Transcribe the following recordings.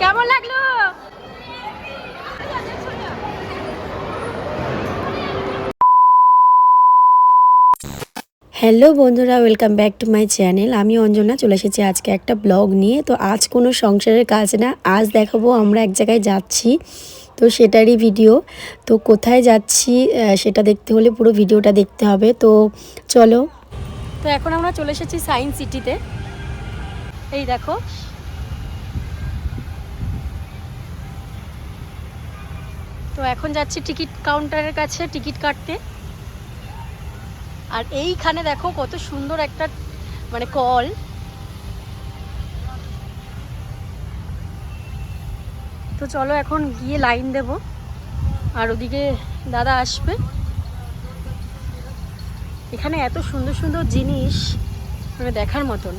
কেমন লাগলো? হ্যালো বন্ধুরা, welcome back to my channel. আমি অঞ্জনা চলে এসেছি আজকে একটা ব্লগ নিয়ে। তো আজ কোনো সংসারের কাজ না, আজ দেখাবো আমরা এক জায়গায় যাচ্ছি, তো সেটারই ভিডিও। তো কোথায় যাচ্ছি সেটা দেখতে হলে পুরো ভিডিওটা দেখতে হবে। তো চলো। তো এখন আমরা চলে এসেছি সায়েন্স সিটিতে। এই দেখো, তো এখন যাচ্ছি টিকিট কাউন্টারের কাছে টিকিট কাটতে। আর এইখানে দেখো কত সুন্দর একটা মানে কল। তো চলো এখন গিয়ে লাইন দেব, আর ওদিকে দাদা আসবে। এখানে এত সুন্দর সুন্দর জিনিস মানে দেখার মতন।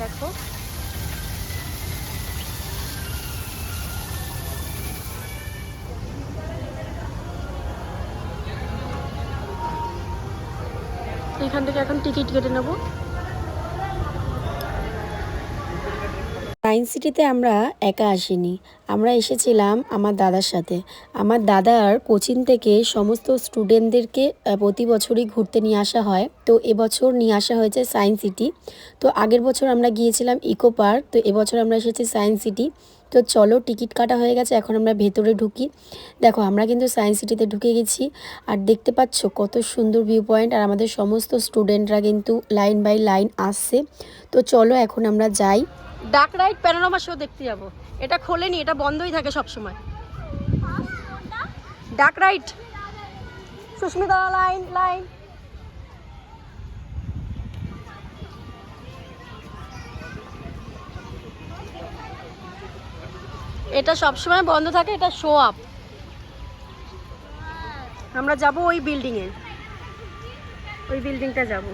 দেখো এখান থেকে এখন টিকিট কেটে নেব। সায়েন্স সিটিতে আমরা একা আসিনি, আমরা এসেছিলাম আমার দাদার সাথে। আমার দাদার কোচিং থেকে সমস্ত স্টুডেন্টদেরকে প্রতি বছরই ঘুরতে নিয়ে আসা হয়। তো এবছর নিয়ে আসা হয়েছে সায়েন্স সিটি। তো আগের বছর আমরা গিয়েছিলাম ইকো পার্ক, তো এবছর আমরা এসেছি সায়েন্স সিটি। তো চলো, টিকিট কাটা হয়ে গেছে, এখন আমরা ভেতরে ঢুকি। দেখো আমরা কিন্তু সায়েন্স সিটিতে ঢুকে গেছি। আর দেখতে পাচ্ছ কত সুন্দর ভিউ পয়েন্ট, আর আমাদের সমস্ত স্টুডেন্টরা কিন্তু লাইন বাই লাইন আসছে। তো চলো এখন আমরা যাই। ডাক রাইড প্যানোরামা শো দেখতে যাব। এটা খোলেনি, এটা বন্ধই থাকে সব সময়। ডাক রাইড সুস্মিতা, লাইন লাইন। এটা সব সময় বন্ধ থাকে, এটা শো আপ। আমরা যাব ওই বিল্ডিং এ, ওই বিল্ডিংটা যাব।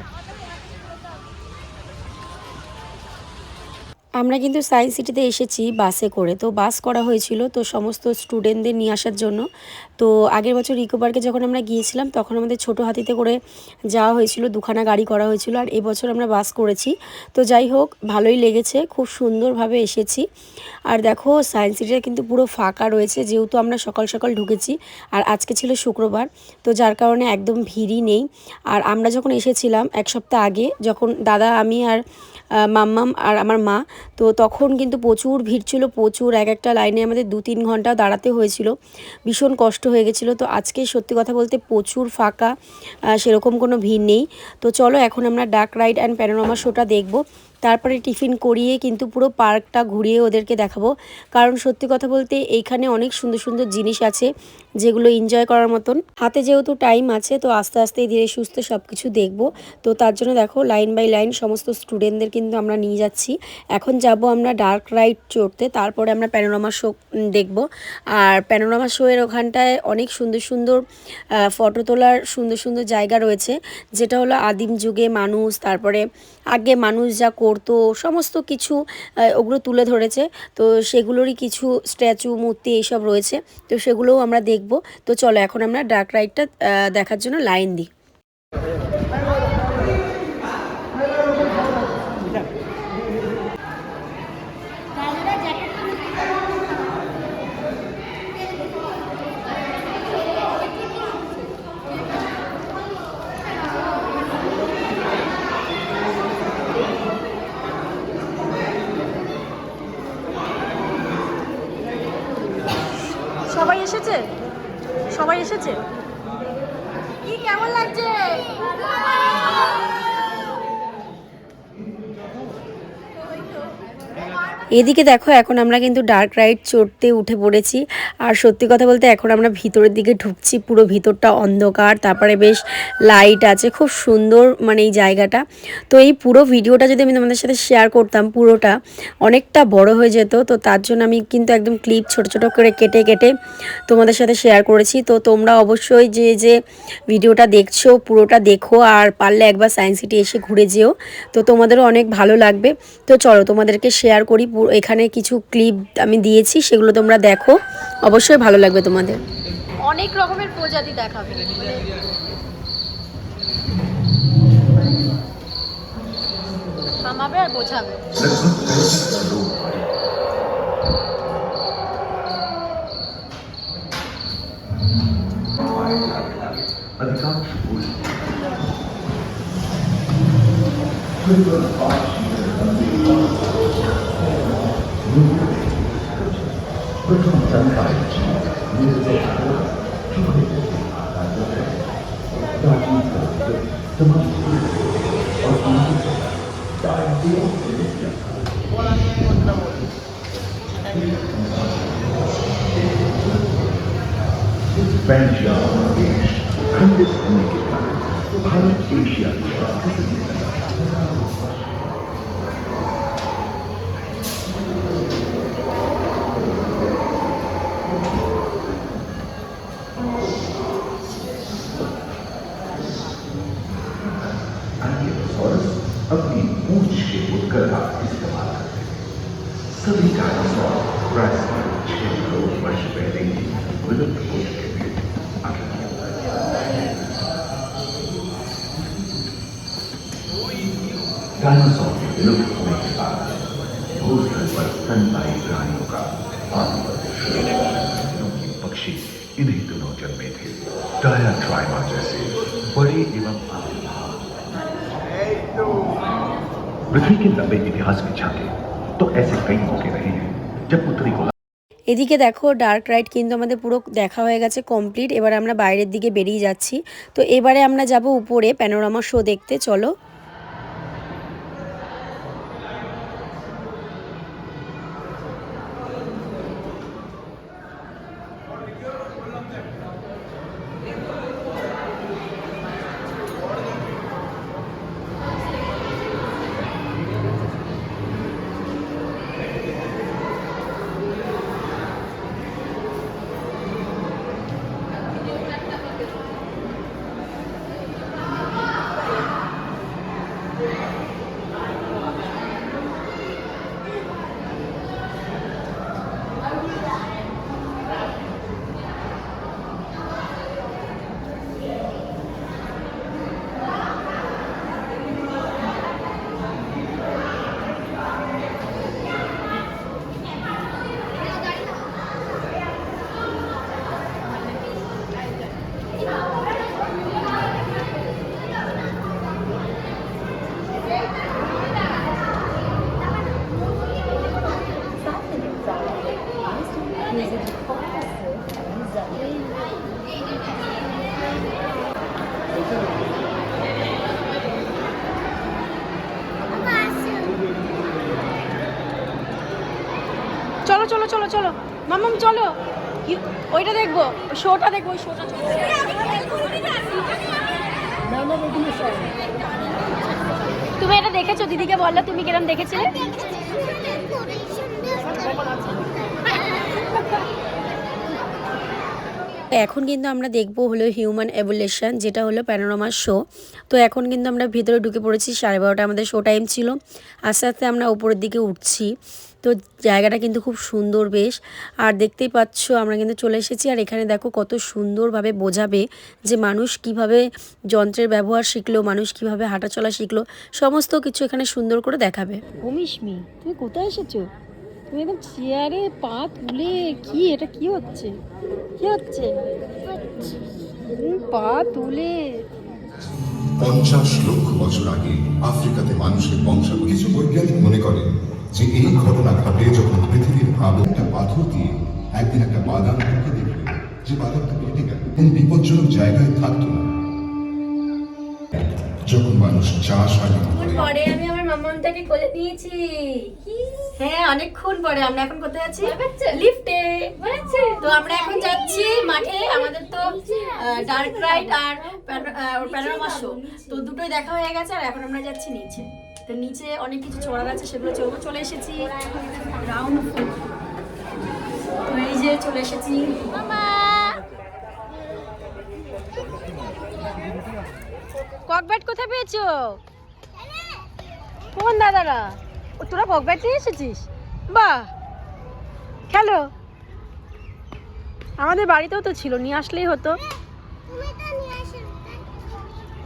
আমরা কিন্তু সায়েন্স সিটিতে এসেছি বাসে করে। তো বাস করা হয়েছিল তো সমস্ত স্টুডেন্টদের নিয়ে আসার জন্য। তো আগের বছর ইকো পার্কে যখন আমরা গিয়েছিলাম তখন আমাদের ছোট হাতিতে করে যাওয়া হয়েছিল, দুখানা গাড়ি করা হয়েছিল। আর এবছর আমরা বাস করেছি। তো যাই হোক, ভালোই লেগেছে, খুব সুন্দরভাবে এসেছি। আর দেখো সায়েন্স সিটিটা কিন্তু পুরো ফাঁকা রয়েছে, যেহেতু আমরা সকাল সকাল ঢুকেছি। আর আজকে ছিল শুক্রবার, তো যার কারণে একদম ভিড়ই নেই। আর আমরা যখন এসেছিলাম এক সপ্তাহ আগে, যখন দাদা, আমি আর মাম্মাম আর আমার মা, তো তখন কিন্তু প্রচুর ভিড় ছিল, প্রচুর। এক একটা লাইনে আমাদের 2-3 ঘন্টা দাঁড়াতে হয়েছিল, ভীষণ কষ্ট হয়ে গেছিলো। তো আজকে সত্যি কথা বলতে প্রচুর ফাঁকা, সেরকম কোনো ভিড় নেই। তো চলো এখন আমরা ডাক রাইড অ্যান্ড প্যানোরামা শোটা দেখব। তারপরে টিফিন করিয়ে কিন্তু পুরো পার্কটা ঘুরিয়ে ওদেরকে দেখাবো। কারণ সত্যি কথা বলতে এইখানে অনেক সুন্দর সুন্দর জিনিস আছে যেগুলো এনজয় করার মতন। হাতে যেহেতু টাইম আছে, তো আস্তে আস্তে ধীরে সুস্থ সব কিছু দেখবো। তো তার জন্য দেখো লাইন বাই লাইন সমস্ত স্টুডেন্টদের কিন্তু আমরা নিয়ে যাচ্ছি। এখন যাব আমরা ডার্ক রাইড চড়তে, তারপরে আমরা প্যানোরামা শো দেখব। আর প্যানোরামা শো এর ওখানটায় অনেক সুন্দর সুন্দর ফটো তোলার সুন্দর সুন্দর জায়গা রয়েছে, যেটা হলো আদিম যুগে মানুষ, তারপরে আগে মানুষ যা করতো সমস্ত কিছু ওগুলো তুলে ধরেছে। তো সেগুলোরই কিছু স্ট্যাচু, মূর্তি এইসব রয়েছে, তো সেগুলোও আমরা দেখব। তো চলো এখন আমরা ডার্ক রাইডটা দেখার জন্য লাইন দিই। সবাই এসেছে, সবাই এসেছে। কি কেমন লাগছে? এদিকে দেখো এখন আমরা কিন্তু ডার্ক রাইড চড়তে উঠে পড়েছি। আর সত্যি কথা বলতে এখন আমরা ভিতরের দিকে ঢুকছি, পুরো ভিতরটা অন্ধকার, তারপরে বেশ লাইট আছে, খুব সুন্দর মানে এই জায়গাটা। তো এই পুরো ভিডিওটা যদি আমি তোমাদের সাথে শেয়ার করতাম, পুরোটা অনেকটা বড় হয়ে যেত। তো তার জন্য আমি কিন্তু একদম ক্লিপ ছোট ছোট করে কেটে কেটে তোমাদের সাথে শেয়ার করেছি। তো তোমরা অবশ্যই যে যে ভিডিওটা দেখছো পুরোটা দেখো, আর পারলে একবার সায়েন্স সিটি এসে ঘুরে যেও, তো তোমাদেরও অনেক ভালো লাগবে। তো চলো তোমাদেরকে শেয়ার করি, এখানে কিছু ক্লিপ আমি দিয়েছি, সেগুলো তোমরা দেখো, অবশ্যই ভালো লাগবে তোমাদের। অনেক রকমের প্রজাতি দেখাবে। নামাবে আর বোঝাবে। भारत एशिया की अपनी पूंछ के उत्कर का इस्तेमाल करते हैं। सभी डायनासोर प्राचीन 6 करोड़ वर्ष पहले ही विलुप्त हो चुके थे। डायनासोर के विलुप्त होने के बाद भूतल पर स्तनपायी प्राणियों का आधिपत्य शुरू हुआ, क्योंकि पक्षी इन्हीं दिनों जन्मे थे। डायाट्राइमा जैसे बड़े एवं पृथ्वी के लंबे इतिहास में झांके तो ऐसे कई मौके रहे हैं जब उत्तरी गोला। এদিকে দেখো ডার্ক রাইড কিন্তু আমাদের পুরো দেখা হয়ে গেছে কমপ্লিট। এবার আমরা বাইরের দিকে বেরিয়ে যাচ্ছি। তো এবারে আমরা যাব উপরে প্যানোরামা শো দেখতে, চলো। চলো চলো চলো চলো মামাম চলো, ওইটা দেখবো, শোটা দেখবো, ওই শোটা। তুমি এটা দেখেছো? দিদিকে বললে তুমি কিরম দেখেছিলে? এখন কিন্তু আমরা দেখবো হলো হিউম্যান এভলিউশন, যেটা হলো প্যানোরামার শো। তো এখন কিন্তু আমরা ভিতরে ঢুকে পড়েছি, 12:30 আমাদের শো টাইম ছিল। আস্তে আস্তে আমরা উপরের দিকে উঠছি। তো জায়গাটা কিন্তু খুব সুন্দর বেশ, আর দেখতেই পাচ্ছ আমরা কিন্তু চলে এসেছি। আর এখানে দেখো কত সুন্দরভাবে বোঝাবে যে মানুষ কিভাবে যন্ত্রের ব্যবহার শিখলো, মানুষ কিভাবে হাঁটা চলা শিখলো, সমস্ত কিছু এখানে সুন্দর করে দেখাবে। ভূমিষ্মি, তুমি কোথায় এসেছো? তুমি একদম চেয়ারে পা তুলে, কি এটা কি হচ্ছে? কি হচ্ছে? পা তুলে 50 লক্ষ বছর আগে আফ্রিকাতে মানুষের বংশাবলী। কিছু বৈজ্ঞানিক মনে করেন যে এই ঘটনা ঘটে যখন পৃথিবীর আলো একটা পাথর দিয়ে একদিন একটা বাদাম ঢুকে দেখবে, যে বাদামটা কেটে গেল, কোন বিপজ্জনক জায়গায় থাকতো না। যখন মানুষ চাষ আরম্ভ করে, পরে আমি আমার মামামটাকে কোলে নিয়েছি। হ্যাঁ, অনেকক্ষণ পরে। আমরা এখন কোথায় আছি? লিফটে। তো আমরা এখন যাচ্ছি মাঠে। আমাদের তো ডার্ক রাইড আর প্যানোরামা শো তো দুটোই দেখা হয়ে গেছে, আর এখন আমরা যাচ্ছি নিচে। তো নিচে অনেক কিছু চড়ার আছে, সেগুলো চড়বো। চলে এসেছি গ্রাউন্ড ফ্লোর। তো এই যে চলে এসেছি। ককব্যাট কোথায় পেয়েছো? কোন দাদারা? তোরা ককব্যাট নিয়ে এসেছিস? বাহ, খেলো। আমাদের বাড়িতেও তো ছিল, নিয়ে আসলেই হতো।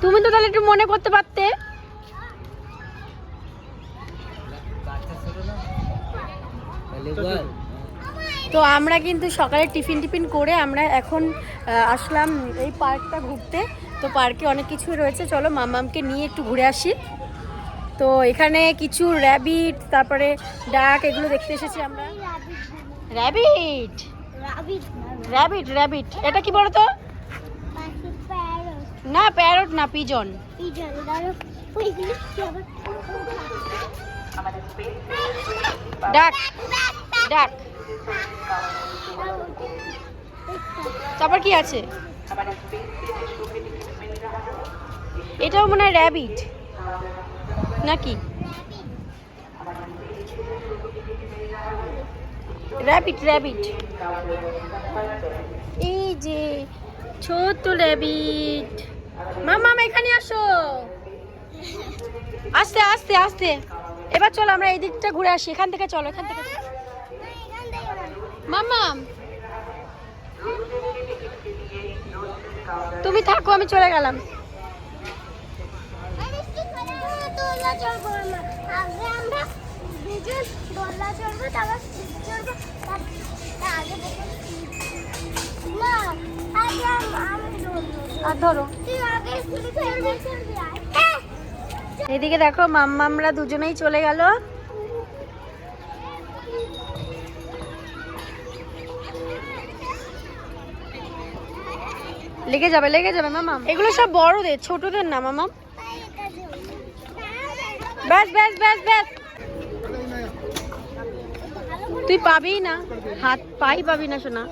তুমি তো তাহলে একটু মনে করতে পারতে। তো আমরা কিন্তু সকালে টিফিন করে আমরা এখন আসলাম এই পার্কটা ঘুরতে। তো পার্কে অনেক কিছু রয়েছে, চলো মাম্মামকে নিয়ে একটু ঘুরে আসি। তো এখানে কিছু র্যাবিট, তারপরে ডাক, এগুলো দেখতে এসেছি আমরা। র্যাবিট র্যাবিট র্যাবিট এটা কি বলো তো? না প্যারট না, পিজন। ডাক ডাক। তারপর কি আছে? এটাও মনে হয় র্যাবিট নাকি? র্যাবিট র্যাবিট, এই যে ছোট র্যাবিট। মাম্মাম এখানে আসো, আস্তে আস্তে আস্তে। এবার চলো আমরা এই দিকটা ঘুরে আসি, এখান থেকে চলো, এখান থেকে। মাম্মাম তুমি থাকো, আমি চলে গেলাম। আর ধরো এদিকে দেখো মাম্মামরা দুজনেই চলে গেল। লেগে যাবে মামা। এগুলো সব বড়দের, ছোটদের না মামা। ব্যাস ব্যাস ব্যাস ব্যাস, তুই পাবি না, হাত পাই পাবি না শোনা।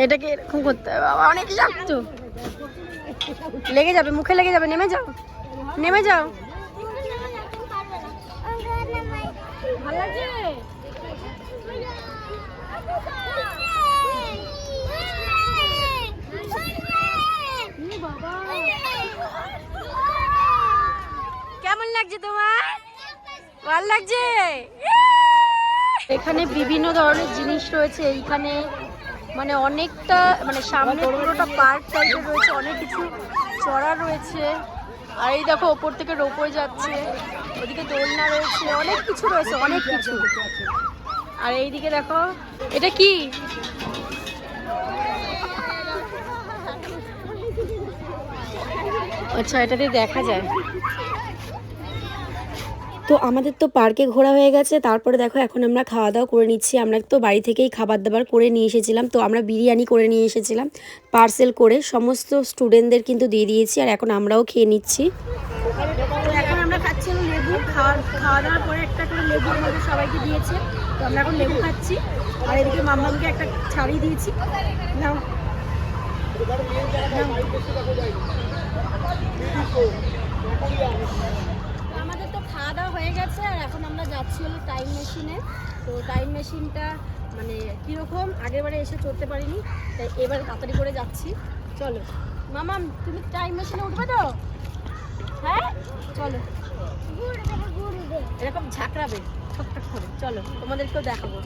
এটাকে এরকম করতে হবে বাবা, অনেক শক্ত। লেগে যাবে, মুখে লেগে যাবে। নেমে যাও, নেমে যাও। ভালো লাগছে? কেমন লাগছে তোমার? ভালো লাগছে? এখানে বিভিন্ন ধরনের জিনিস রয়েছে। এইখানে মানে অনেকটা, মানে সামনে পুরোটা পার্ক টাইপের রয়েছে, অনেক কিছু চড়া রয়েছে। আর এই দেখো ওপর থেকে রোপওয়ে যাচ্ছে, ওদিকে দোলনা রয়েছে, অনেক কিছু রয়েছে, অনেক কিছু। আর এইদিকে দেখো, এটা কি? আচ্ছা, এটা দিয়ে দেখা যায়। তো আমাদের তো পার্কে ঘোরা হয়ে গেছে, তারপরে দেখো এখন আমরা খাওয়া দাওয়া করে নিচ্ছি। আমরা তো বাড়ি থেকেই খাবার দাবার করে নিয়ে এসেছিলাম। তো আমরা বিরিয়ানি করে নিয়ে এসেছিলাম পার্সেল করে, সমস্ত স্টুডেন্টদের কিন্তু দিয়ে দিয়েছি। আর এখন আমরাও খেয়ে নিচ্ছি। এখন আমরা খাচ্ছি লেবু। খাওয়া দাওয়ার পরে একটা করে লেবু আমাদের সবাইকে দিয়েছে, তো আমরা এখন লেবু খাচ্ছি। আর এদিকে মাম্মামকে একটা ছাড়ি দিয়েছি। নাও আমাদের তো খাওয়া দাওয়া হয়ে গেছে। আর এখন আমরা যাচ্ছি হলো টাইম মেশিনে। তো টাইম মেশিনটা মানে কীরকম, আগেরবারে এসে চড়তে পারিনি, তাই এবার তাড়াতাড়ি করে যাচ্ছি। চলো মামাম, তুমি টাইম মেশিনে উঠবে তো? হ্যাঁ চলো, এরকম ঝাঁকড়াবে ঠকঠক করে। চলো তোমাদেরকেও দেখাবো।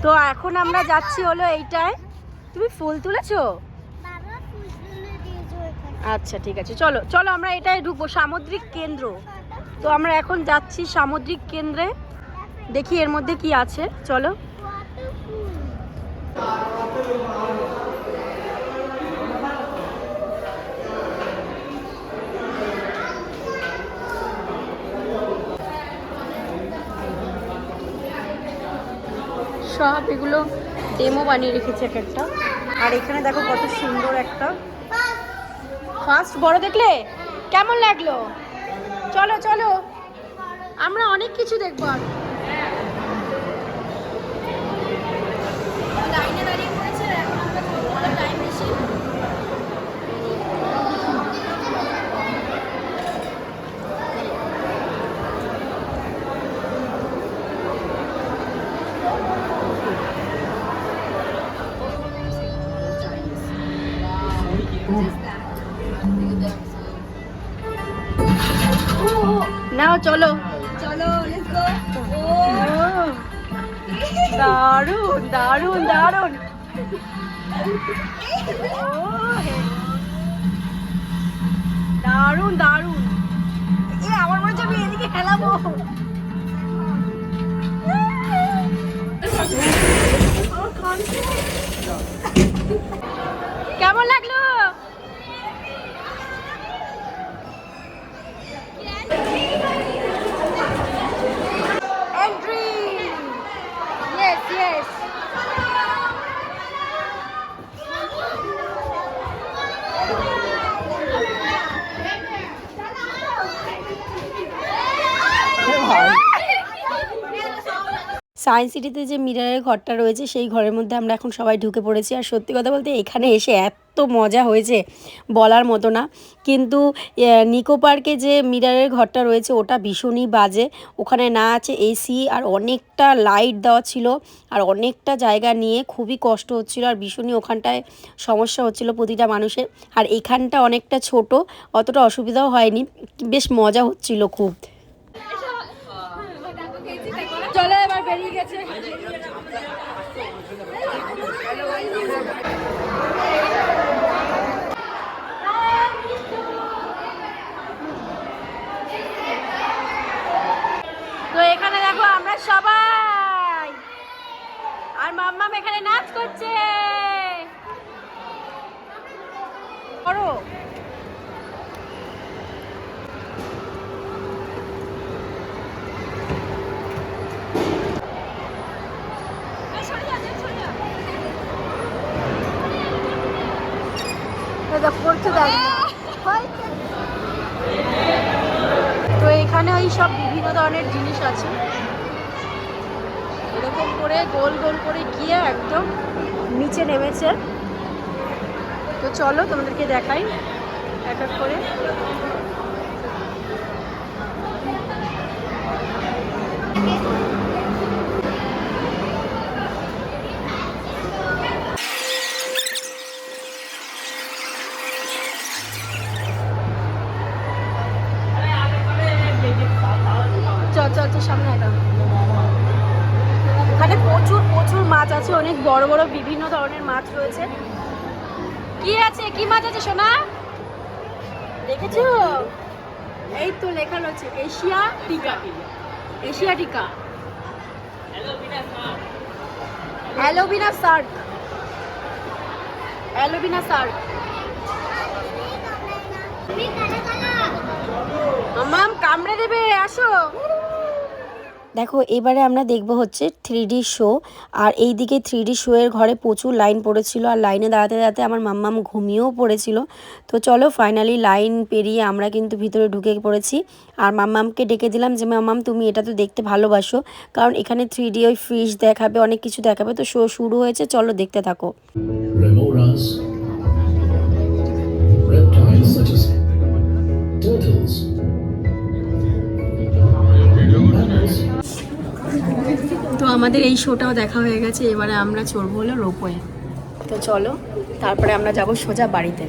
তো এখন আমরা যাচ্ছি হলো এইটায়। তুমি ফুল তুলেছো? আচ্ছা ঠিক আছে, চলো চলো আমরা এটাই ঢুকবো, সামুদ্রিক কেন্দ্র। তো আমরা এখন যাচ্ছি সামুদ্রিক কেন্দ্রে, দেখি এর মধ্যে কি আছে। চলো। সব এগুলো ডেমো বানিয়ে রেখেছে এক একটা। আর এখানে দেখো কত সুন্দর একটা ফার্স্ট বড়, দেখলে কেমন লাগলো? চলো চলো, আমরা অনেক কিছু দেখবো। আর লাইনে দাঁড়িয়ে পড়েছে, এখন আমরা চলবো টাইম মেশিন। নাও চলো চলো, দারুন দারুন দারুন। দারুন দারুন, আমার মনে হচ্ছে আমি এদিকে খেলাবো। কেমন লাগলো? এন্ট্রি। Yes yes. সায়েন্স সিটিতে যে মিরারের ঘরটা রয়েছে সেই ঘরের মধ্যে আমরা এখন সবাই ঢুকে পড়েছি। আর সত্যি কথা বলতে এখানে এসে এত মজা হয়েছে বলার মতো না। কিন্তু নিকো পার্কে যে মিরারের ঘরটা রয়েছে ওটা ভীষণই বাজে। ওখানে না আছে এসি, আর অনেকটা লাইট দেওয়া ছিল, আর অনেকটা জায়গা নিয়ে খুবই কষ্ট হচ্ছিল, আর ভীষণই ওখানটায় সমস্যা হচ্ছিল প্রতিটা মানুষের। আর এখানটা অনেকটা ছোট, অতটা অসুবিধাও হয়নি, বেশ মজা হচ্ছিল খুব। চলে এবার বেরিয়ে গেছে। তো এখানে দেখো আমরা সবাই, আর মাম্মাম এখানে নাচ করছে। করো। তো এখানে ওই সব বিভিন্ন ধরনের জিনিস আছে, এরকম করে গোল গোল করে গিয়ে একদম নিচে নেমেছে। তো চলো তোমাদেরকে দেখাই এক এক করে। সামনে এখানে প্রচুর প্রচুর মাছ আছে, অনেক বড় বড় বিভিন্ন ধরনের মাছ রয়েছে। কি আছে, কি মাছ আছে সোনা দেখেছো? এই তো লেখা রয়েছে এশিয়াটিকা, এশিয়াটিকা, অ্যালোবিনা শার্ক, অ্যালোবিনা শার্ক। মাম্মাম কামড়ে দেবে, আসো। দেখো এবারে আমরা দেখব হচ্ছে 3D শো। আর এই দিকে 3D শো এর ঘরে প্রচুর লাইন পড়েছিল, আর লাইনে দাঁড়াতে দাঁড়াতে আমার মাম্মাম ঘুমিয়েও পড়েছিল। তো চলো ফাইনালি লাইন পেরিয়ে আমরা কিন্তু ভিতরে ঢুকে পড়েছি। আর মাম্মামকে ডেকে দিলাম যে মাম্মাম তুমি এটা তো দেখতে ভালোবাসো, কারণ এখানে 3D ওই ফিশ দেখাবে, অনেক কিছু দেখাবে। তো শো শুরু হয়েছে, চলো দেখতে থাকো। Remoras, reptiles such as turtles, mammals. তো আমাদের এই শোটাও দেখা হয়ে গেছে, এবারে আমরা চড়বো হলো রোপওয়ে। তো চলো তারপরে আমরা যাব সোজা বাড়িতে।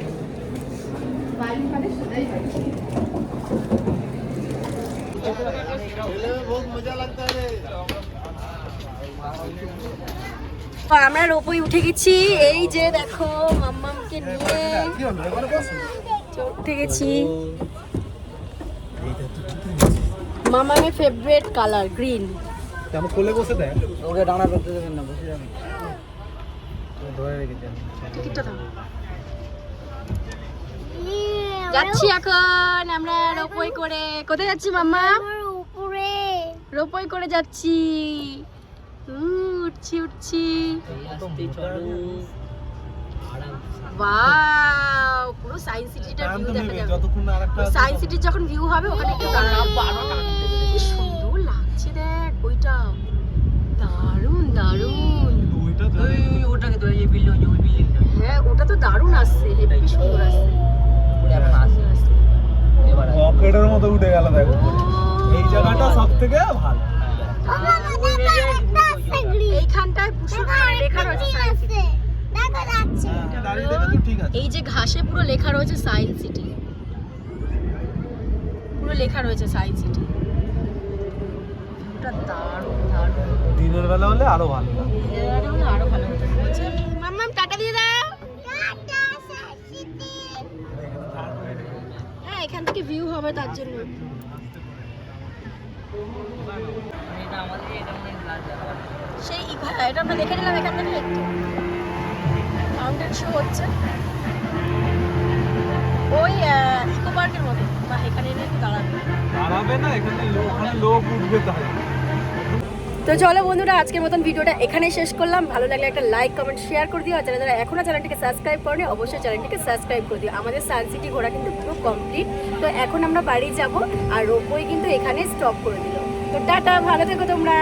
আমরা রোপওয়ে উঠে গেছি, এই যে দেখো মাম্মামকে নিয়ে উঠে গেছি। মামামের ফেভারিট কালার গ্রিন। আমি কোলে বসে দেয় ওকে ডানা করতে দেবেন না, বসে যাবেন ধরে রেখেছেন। টিকিটটা দাও। যাচ্ছি এখন আমরা রোপওয়ে করে। কোথায় যাচ্ছি মাম্মা? উপরে রোপওয়ে করে যাচ্ছি। উঠছি উঠছি। ওয়াও, পুরো সায়েন্স সিটিটার ভিউ দেখা যাবে। যতক্ষণ না আরেকটা সায়েন্স সিটির যখন ভিউ হবে ওখানে একটু কি সুন্দর লাগছে, দেখ ওইটা দারুণ দারুণ। ওটাকে তো এই বিল্ডিং, ওই বিল্ডিংটা হ্যাঁ ওটা তো দারুণ আসছে, হেভি সুন্দর আসছে। রকেটের মতো উঠে গেল দেখো। এই জায়গাটা সবথেকে ভালো। এইখানটায় লেখা রয়েছে সায়েন্স সিটি, দাঁড়িয়ে দেখো তো ঠিক আছে। এই যে ঘাসে পুরো লেখা রয়েছে সায়েন্স সিটি, পুরো লেখা রয়েছে সায়েন্স সিটি। ওটা দারুণ দারুণ। দিনের বেলা হলে আরো ভালো লাগে। দিনের বেলা হলে আরো ভালো হতো। মাম্মাম টাটা দিয়ে দাও। হ্যাঁ এখান থেকে ভিউ হবে তার জন্য। সেই এটা আমরা দেখে নিলাম এখান থেকে। শো হচ্ছে ওই ইকো পার্কের মতো, বা এখানে এনে একটু দাঁড়াবে। দাঁড়াবে না, এখানে ওখানে লোক উঠবে তাই। তো চলো বন্ধুরা, আজকের মতন ভিডিওটা এখানেই শেষ করলাম। ভালো লাগলে একটা লাইক কমেন্ট শেয়ার করে দিও, আর যারা যারা এখনো চ্যানেলটিকে সাবস্ক্রাইব করেনি অবশ্যই চ্যানেলটিকে সাবস্ক্রাইব করে দিও। আমাদের সানসিটি ঘোরা কিন্তু পুরো কমপ্লিট। তো এখন আমরা বাড়ি যাব, আর রোপওয়ে কিন্তু এখানে স্টপ করে দিল। তো টাটা, ভালো থেকো তোমরা।